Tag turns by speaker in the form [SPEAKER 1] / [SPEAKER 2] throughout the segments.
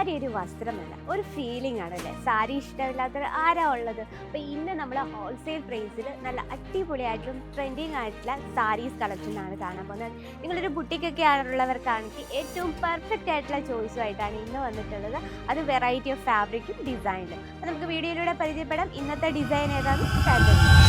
[SPEAKER 1] സാരി ഒരു വസ്ത്രമല്ല, ഒരു ഫീലിംഗ് ആണല്ലേ. സാരി ഇഷ്ടമില്ലാത്തവർ ആരാ ഉള്ളത്? അപ്പോൾ ഇന്ന് നമ്മൾ ഹോൾസെയിൽ പ്രൈസിൽ നല്ല അടിപൊളിയായിട്ടും ട്രെൻഡിങ് ആയിട്ടുള്ള സാരീസ് കളക്ഷനാണ് കാണാൻ പോകുന്നത്. നിങ്ങളൊരു ബുട്ടിക്കൊക്കെ ആണുള്ളവർക്കാണെങ്കിൽ ഏറ്റവും പെർഫെക്റ്റ് ആയിട്ടുള്ള ചോയ്സുമായിട്ടാണ് ഇന്ന് വന്നിട്ടുള്ളത്. അത് വെറൈറ്റി ഓഫ് ഫാബ്രിക്കും ഡിസൈനും. അപ്പോൾ നമുക്ക് വീഡിയോയിലൂടെ പരിചയപ്പെടാം. ഇന്നത്തെ ഡിസൈൻ ഏതാണെന്ന് സ്റ്റാർട്ട് ചെയ്യാം.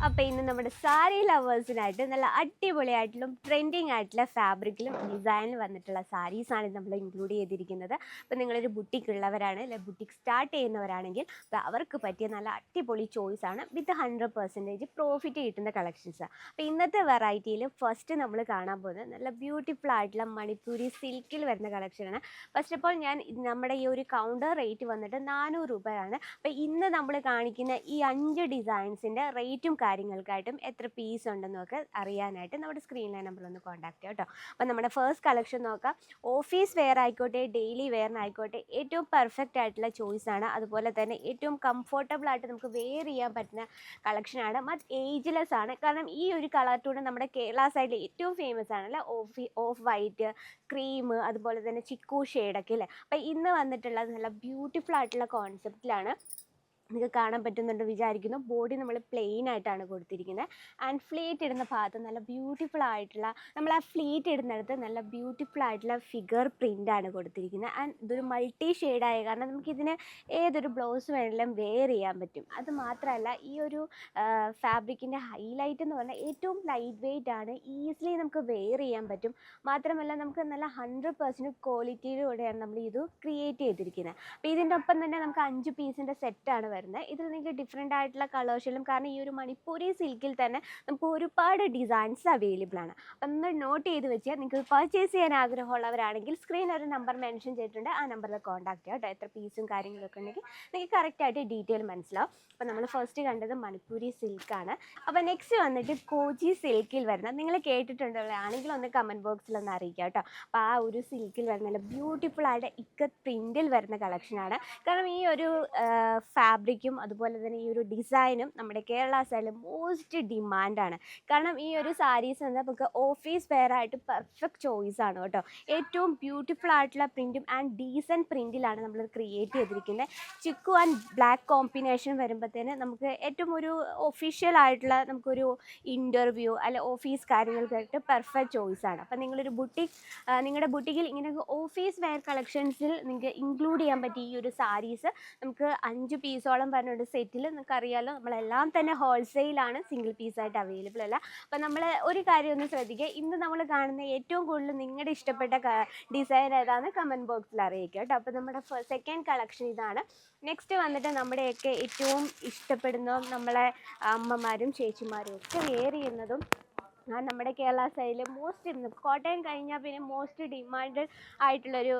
[SPEAKER 1] അപ്പോൾ ഇന്ന് നമ്മുടെ സാരി ലവേഴ്സിനായിട്ട് നല്ല അടിപൊളിയായിട്ടുള്ള ട്രെൻഡിങ് ആയിട്ടുള്ള ഫാബ്രിക്കിലും ഡിസൈനിൽ വന്നിട്ടുള്ള സാരീസാണ് നമ്മൾ ഇൻക്ലൂഡ് ചെയ്തിരിക്കുന്നത്. അപ്പോൾ നിങ്ങളൊരു ബുട്ടിക്ക് ഉള്ളവരാണ്, അല്ലെ ബുട്ടിക്ക് സ്റ്റാർട്ട് ചെയ്യുന്നവരാണെങ്കിൽ അപ്പോൾ അവർക്ക് പറ്റിയ നല്ല അടിപൊളി ചോയ്സാണ് വിത്ത് 100% പ്രോഫിറ്റ് കിട്ടുന്ന കളക്ഷൻസ്. അപ്പോൾ ഇന്നത്തെ വെറൈറ്റിയിൽ ഫസ്റ്റ് നമ്മൾ കാണാൻ പോകുന്നത് നല്ല ബ്യൂട്ടിഫുൾ ആയിട്ടുള്ള മണിപ്പൂരി സിൽക്കിൽ വരുന്ന കളക്ഷനാണ്. ഫസ്റ്റ് ഓഫ് ഓൾ നമ്മുടെ ഈ ഒരു കൗണ്ടർ റേറ്റ് വന്നിട്ട് 400 രൂപയാണ്. അപ്പോൾ ഇന്ന് നമ്മൾ കാണിക്കുന്ന ഈ 5 ഡിസൈൻസിൻ്റെ റേറ്റും കാര്യങ്ങൾക്കായിട്ടും എത്ര പീസ് ഉണ്ടെന്നൊക്കെ അറിയാനായിട്ട് നമ്മുടെ സ്ക്രീനിലെ നമ്പറിൽ ഒന്ന് കോൺടാക്ട് ചെയ്യാം കേട്ടോ. അപ്പോൾ നമ്മുടെ ഫസ്റ്റ് കളക്ഷൻ നോക്കാം. ഓഫീസ് വെയർ ആയിക്കോട്ടെ, ഡെയിലി വെയറിനായിക്കോട്ടെ ഏറ്റവും പെർഫെക്റ്റ് ആയിട്ടുള്ള ചോയ്സാണ്. അതുപോലെ തന്നെ ഏറ്റവും കംഫർട്ടബിൾ ആയിട്ട് നമുക്ക് വെയർ ചെയ്യാൻ പറ്റുന്ന കളക്ഷനാണ്. മറ്റ് ഏജ്ലെസ് ആണ്. കാരണം ഈ ഒരു കളർ ടൂൺ നമ്മുടെ കേരള സൈഡിൽ ഏറ്റവും ഫേമസ് ആണല്ലേ. ഓഫ് വൈറ്റ്, ക്രീം, അതുപോലെ തന്നെ ചിക്കു ഷെയ്ഡൊക്കെ അല്ലേ. അപ്പോൾ ഇന്ന് വന്നിട്ടുള്ളത് നല്ല ബ്യൂട്ടിഫുൾ ആയിട്ടുള്ള കോൺസെപ്റ്റിലാണ്. നിങ്ങൾക്ക് കാണാൻ പറ്റുന്നുണ്ട് വിചാരിക്കുന്നു. ബോഡി നമ്മൾ പ്ലെയിൻ ആയിട്ടാണ് കൊടുത്തിരിക്കുന്നത്. ആൻഡ് ഫ്ലീറ്റ് ഇടുന്ന ഭാഗത്ത് നല്ല ബ്യൂട്ടിഫുൾ ആയിട്ടുള്ള, നമ്മൾ ആ ഫ്ലീറ്റ് ഇടുന്നിടത്ത് നല്ല ബ്യൂട്ടിഫുൾ ആയിട്ടുള്ള ഫിഗർ പ്രിൻ്റാണ് കൊടുത്തിരിക്കുന്നത്. ആൻഡ് ഇതൊരു മൾട്ടി ഷെയ്ഡായ കാരണം നമുക്കിതിന് ഏതൊരു ബ്ലൗസ് വേണമെങ്കിലും വെയർ ചെയ്യാൻ പറ്റും. അത് മാത്രമല്ല ഈ ഒരു ഫാബ്രിക്കിൻ്റെ ഹൈലൈറ്റ് എന്ന് പറഞ്ഞാൽ ഏറ്റവും ലൈറ്റ് വെയ്റ്റ് ആണ്. ഈസിലി നമുക്ക് വെയർ ചെയ്യാൻ പറ്റും. മാത്രമല്ല നമുക്ക് നല്ല 100% ക്വാളിറ്റിയിലൂടെയാണ് നമ്മൾ ഇത് ക്രിയേറ്റ് ചെയ്തിരിക്കുന്നത്. അപ്പോൾ ഇതിൻ്റെ ഒപ്പം തന്നെ നമുക്ക് 5 പീസിൻ്റെ സെറ്റാണ് വരുന്നത്. ഇതിൽ നിങ്ങൾക്ക് ഡിഫറെൻ്റ് ആയിട്ടുള്ള കളേഴ്സിലും, കാരണം ഈ ഒരു മണിപ്പൂരി സിൽക്കിൽ തന്നെ നമുക്ക് ഒരുപാട് ഡിസൈൻസ് അവൈലബിൾ ആണ്. അപ്പം ഒന്ന് നോട്ട് ചെയ്ത് വെച്ചാൽ നിങ്ങൾക്ക് പർച്ചേസ് ചെയ്യാൻ ആഗ്രഹമുള്ളവരാണെങ്കിൽ സ്ക്രീനിൽ ഒരു നമ്പർ മെൻഷൻ ചെയ്തിട്ടുണ്ട്. ആ നമ്പറിൽ കോൺടാക്ട് ചെയ്യാം കേട്ടോ. എത്ര പീസും കാര്യങ്ങളൊക്കെ ഉണ്ടെങ്കിൽ നിങ്ങൾക്ക് കറക്റ്റായിട്ട് ഡീറ്റെയിൽ മനസ്സിലാവും. അപ്പോൾ നമ്മൾ ഫസ്റ്റ് കണ്ടത് മണിപ്പൂരി സിൽക്കാണ്. അപ്പോൾ നെക്സ്റ്റ് വന്നിട്ട് കോച്ചി സിൽക്കിൽ വരുന്നത് നിങ്ങൾ കേട്ടിട്ടുള്ളതാണെങ്കിൽ ഒന്ന് കമൻറ്റ് ബോക്സിൽ ഒന്ന് അറിയിക്കാം കേട്ടോ. അപ്പോൾ ആ ഒരു സിൽക്കിൽ വരുന്ന നല്ല ബ്യൂട്ടിഫുൾ ആയിട്ട് ഇക്കത്ത് പ്രിൻറ്റിൽ വരുന്ന കളക്ഷനാണ്. കാരണം ഈ ഒരു ഫാബ്രിക്കും അതുപോലെ തന്നെ ഈ ഒരു ഡിസൈനും നമ്മുടെ കേരള സൈഡിൽ മോസ്റ്റ് ഡിമാൻഡാണ്. കാരണം ഈ ഒരു സാരീസ് എന്താ നമുക്ക് ഓഫീസ് വെയർ ആയിട്ട് പെർഫെക്റ്റ് ചോയ്സ് ആണ് കേട്ടോ. ഏറ്റവും ബ്യൂട്ടിഫുൾ ആയിട്ടുള്ള പ്രിൻറ്റും ആൻഡ് ഡീസൻറ്റ് പ്രിൻറ്റിലാണ് നമ്മൾ ക്രിയേറ്റ് ചെയ്തിരിക്കുന്നത്. ചിക്കു ആൻഡ് ബ്ലാക്ക് കോമ്പിനേഷൻ വരുമ്പോഴത്തേന് നമുക്ക് ഏറ്റവും ഒരു ഒഫീഷ്യൽ ആയിട്ടുള്ള നമുക്കൊരു ഇൻ്റർവ്യൂ അല്ലെ ഓഫീസ് കാര്യങ്ങൾക്കായിട്ട് പെർഫെക്റ്റ് ചോയ്സാണ്. അപ്പം നിങ്ങളൊരു നിങ്ങളുടെ ബുട്ടിക്കിൽ ഇങ്ങനെ ഓഫീസ് വെയർ കളക്ഷൻസിൽ നിങ്ങൾക്ക് ഇൻക്ലൂഡ് ചെയ്യാൻ പറ്റിയ ഈ ഒരു സാരീസ് നമുക്ക് 5 പീസോളം പറഞ്ഞൊരു സെറ്റിൽ നിങ്ങൾക്ക് അറിയാമല്ലോ, നമ്മളെല്ലാം തന്നെ ഹോൾസെയിലാണ്, സിംഗിൾ പീസായിട്ട് അവൈലബിൾ അല്ല. അപ്പം നമ്മൾ ഒരു കാര്യം ഒന്ന് ശ്രദ്ധിക്കുക. ഇന്ന് നമ്മൾ കാണുന്ന ഏറ്റവും കൂടുതൽ നിങ്ങളുടെ ഇഷ്ടപ്പെട്ട ഡിസൈൻ ഏതാണെന്ന് കമൻറ്റ് ബോക്സിൽ അറിയിക്കുക കേട്ടോ. അപ്പോൾ നമ്മുടെ സെക്കൻഡ് കളക്ഷൻ ഇതാണ്. നെക്സ്റ്റ് വന്നിട്ട് നമ്മുടെയൊക്കെ ഏറ്റവും ഇഷ്ടപ്പെടുന്നതും നമ്മളെ അമ്മമാരും ചേച്ചിമാരും ഒക്കെ വെയർ ചെയ്യുന്നതും നമ്മുടെ കേരള സൈഡിൽ മോസ്റ്റ് കോട്ടൺ കഴിഞ്ഞാൽ പിന്നെ മോസ്റ്റ് ഡിമാൻഡ് ആയിട്ടുള്ളൊരു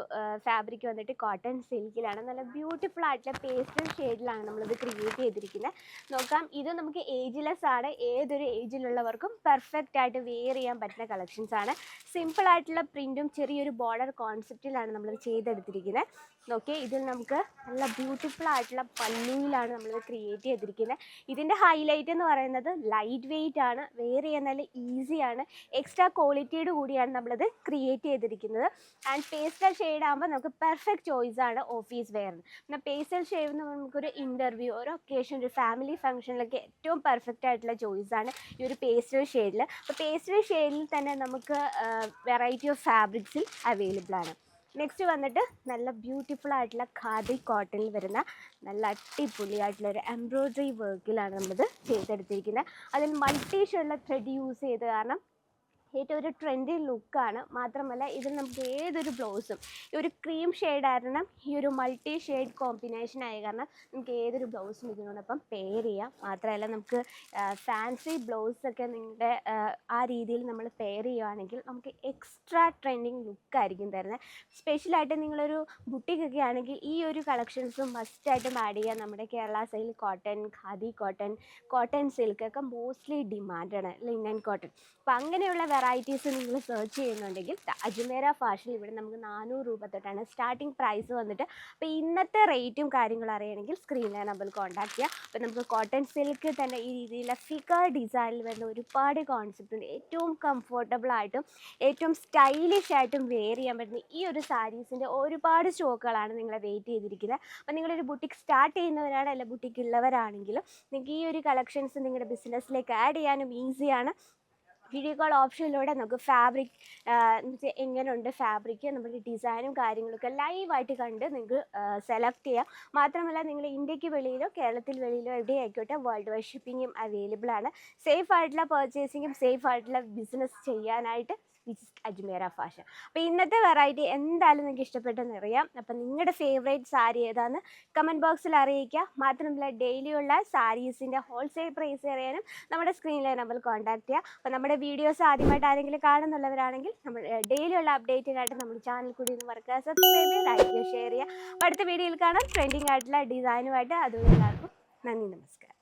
[SPEAKER 1] ഫാബ്രിക് വന്നിട്ട് കോട്ടൺ സിൽക്കിലാണ്. നല്ല ബ്യൂട്ടിഫുൾ ആയിട്ടുള്ള പേസ്റ്റൽ ഷെയ്ഡിലാണ് നമ്മളിത് ക്രിയേറ്റ് ചെയ്തിരിക്കുന്നത്. നോക്കാം, ഇത് നമുക്ക് ഏജ്ലെസ് ആണ്. ഏതൊരു ഏജിലുള്ളവർക്കും പെർഫെക്റ്റ് ആയിട്ട് വെയർ ചെയ്യാൻ പറ്റുന്ന കളക്ഷൻസ് ആണ്. സിമ്പിൾ ആയിട്ടുള്ള പ്രിൻറ്റും ചെറിയൊരു ബോർഡർ കോൺസെപ്റ്റിലാണ് നമ്മളിത് ചെയ്തെടുത്തിരിക്കുന്നത്. നോക്കിയേ, ഇതിൽ നമുക്ക് നല്ല ബ്യൂട്ടിഫുൾ ആയിട്ടുള്ള പല്ലുവിലാണ് നമ്മളിത് ക്രിയേറ്റ് ചെയ്തിരിക്കുന്നത്. ഇതിൻ്റെ ഹൈലൈറ്റ് എന്ന് പറയുന്നത് ലൈറ്റ് വെയ്റ്റ് ആണ്, വെയർ ചെയ്യാൻ നല്ല ഈസിയാണ്, എക്സ്ട്രാ ക്വാളിറ്റിയോട് കൂടിയാണ് നമ്മളത് ക്രിയേറ്റ് ചെയ്തിരിക്കുന്നത്. ആൻഡ് പേസ്റ്റൽ ഷെയ്ഡ് ആകുമ്പോൾ നമുക്ക് പെർഫെക്റ്റ് ചോയ്സാണ് ഓഫീസ് വെയറിന്. പിന്നെ പേസ്റ്റൽ ഷെയ്ഡ് എന്ന് പറയുമ്പോൾ നമുക്കൊരു ഇൻ്റർവ്യൂ, ഒരു ഒക്കേഷൻ, ഒരു ഫാമിലി ഫംഗ്ഷനിലൊക്കെ ഏറ്റവും പെർഫെക്റ്റ് ആയിട്ടുള്ള ചോയ്സാണ് ഈ ഒരു പേസ്റ്റൽ ഷെയ്ഡിൽ. അപ്പോൾ പേസ്റ്റൽ ഷെയ്ഡിൽ തന്നെ നമുക്ക് വെറൈറ്റി ഓഫ് ഫാബ്രിക്സിൽ അവൈലബിൾ ആണ്. നെക്സ്റ്റ് വന്നിട്ട് നല്ല ബ്യൂട്ടിഫുൾ ആയിട്ടുള്ള ഖാദി കോട്ടണിൽ വരുന്ന നല്ല അടിപൊളിയായിട്ടുള്ള ഒരു എംബ്രോയ്ഡറി വർക്കിലാണ് നമ്മളിത് ചെയ്തെടുത്തിരിക്കുന്നത്. അതിൽ മൾട്ടി ഷെയ്ഡുള്ള ത്രെഡ് യൂസ് ചെയ്ത് കാരണം ഏറ്റവും ഒരു ട്രെൻഡി ലുക്കാണ്. മാത്രമല്ല ഇതിൽ നമുക്ക് ഏതൊരു ബ്ലൗസും ഈ ഒരു ക്രീം ഷെയ്ഡ് ആയിരുന്നു, ഈ ഒരു മൾട്ടി ഷെയ്ഡ് കോമ്പിനേഷൻ ആയ കാരണം നമുക്ക് ഏതൊരു ബ്ലൗസും ഇതിനോടൊപ്പം പെയർ ചെയ്യാം. മാത്രമല്ല നമുക്ക് ഫാൻസി ബ്ലൗസൊക്കെ നിങ്ങളുടെ ആ രീതിയിൽ നമ്മൾ പെയർ ചെയ്യുകയാണെങ്കിൽ നമുക്ക് എക്സ്ട്രാ ട്രെൻഡിങ് ലുക്കായിരിക്കും തരുന്നത്. സ്പെഷ്യലായിട്ട് നിങ്ങളൊരു ബുട്ടിക്കൊക്കെ ആണെങ്കിൽ ഈ ഒരു കളക്ഷൻസും മസ്റ്റായിട്ടും ആഡ് ചെയ്യാം. നമ്മുടെ കേരള സൈഡിൽ കോട്ടൺ, ഖാദി കോട്ടൺ, കോട്ടൺ സിൽക്കൊക്കെ മോസ്റ്റ്ലി ഡിമാൻഡാണ്, ലിനൻ കോട്ടൺ. അപ്പോൾ അങ്ങനെയുള്ള വെറൈറ്റീസ് നിങ്ങൾ സെർച്ച് ചെയ്യുന്നുണ്ടെങ്കിൽ അജ്മേര ഫാഷൻ ഇവിടെ നമുക്ക് 400 രൂപ തൊട്ടാണ് സ്റ്റാർട്ടിംഗ് പ്രൈസ് വന്നിട്ട്. അപ്പോൾ ഇന്നത്തെ റേറ്റും കാര്യങ്ങളും അറിയണമെങ്കിൽ സ്ക്രീനിലെ നമ്പറിൽ കോൺടാക്ട് ചെയ്യുക. അപ്പോൾ നമുക്ക് കോട്ടൺ സിൽക്ക് തന്നെ ഈ രീതിയിലുള്ള ഫിഗർ ഡിസൈനിൽ വരുന്ന ഒരുപാട് കോൺസെപ്റ്റ് ഉണ്ട്. ഏറ്റവും കംഫർട്ടബിൾ ആയിട്ടും ഏറ്റവും സ്റ്റൈലിഷ് ആയിട്ടും വെയർ ചെയ്യാൻ പറ്റുന്ന ഈ ഒരു സാരീസിൻ്റെ ഒരുപാട് സ്റ്റോക്കുകളാണ് നിങ്ങളെ വെയിറ്റ് ചെയ്തിരിക്കുന്നത്. അപ്പോൾ നിങ്ങളൊരു ബുട്ടിക്ക് സ്റ്റാർട്ട് ചെയ്യുന്നവരാണ്, അല്ല ബുട്ടിക്ക് ഉള്ളവരാണെങ്കിലും നിങ്ങൾക്ക് ഈ ഒരു കളക്ഷൻസ് നിങ്ങളുടെ ബിസിനസ്സിലേക്ക് ആഡ് ചെയ്യാനും ഈസിയാണ്. വീഡിയോ കോൾ ഓപ്ഷനിലൂടെ നമുക്ക് ഫാബ്രിക് എങ്ങനെയുണ്ട് ഫാബ്രിക്, നമ്മുടെ ഡിസൈനും കാര്യങ്ങളൊക്കെ ലൈവായിട്ട് കണ്ട് നിങ്ങൾക്ക് സെലക്ട് ചെയ്യാം. മാത്രമല്ല നിങ്ങൾ ഇന്ത്യക്ക് വെളിയിലോ കേരളത്തിൽ വെളിയിലോ എവിടെയായിക്കോട്ടെ വേൾഡ് വൈഡ് ഷിപ്പിങ്ങും അവൈലബിൾ ആണ്. സേഫ് ആയിട്ടുള്ള പർച്ചേസിങ്ങും സേഫ് ആയിട്ടുള്ള ബിസിനസ് ചെയ്യാനായിട്ട് അജ്മേര ഫാഷൻ. അപ്പോൾ ഇന്നത്തെ വെറൈറ്റി എന്തായാലും നിങ്ങൾക്ക് ഇഷ്ടപ്പെട്ടെന്ന് അറിയാം. അപ്പം നിങ്ങളുടെ ഫേവറേറ്റ് സാരി ഏതാണെന്ന് കമൻറ്റ് ബോക്സിൽ അറിയിക്കുക. മാത്രമല്ല ഡെയിലിയുള്ള സാരീസിൻ്റെ ഹോൾസെയിൽ പ്രൈസ് അറിയാനും നമ്മുടെ സ്ക്രീനിലെ നമ്പറിൽ കോൺടാക്ട് ചെയ്യുക. അപ്പോൾ നമ്മുടെ വീഡിയോസ് ആദ്യമായിട്ട് ആരെങ്കിലും കാണുന്നുള്ളവരാണെങ്കിൽ നമ്മൾ ഡെയിലിയുള്ള അപ്ഡേറ്റിനായിട്ട് നമ്മുടെ ചാനൽ കൂടി ഒന്ന് മറക്കുക, സബ്സ്ക്രൈബ് ചെയ്യുക, ലൈക്ക് ചെയ്യുക, ഷെയർ ചെയ്യുക. അടുത്ത വീഡിയോയിൽ കാണാം ട്രെൻഡിങ് ആയിട്ടുള്ള ഡിസൈനുമായിട്ട്. അതുകൊണ്ട് എല്ലാവർക്കും നന്ദി, നമസ്കാരം.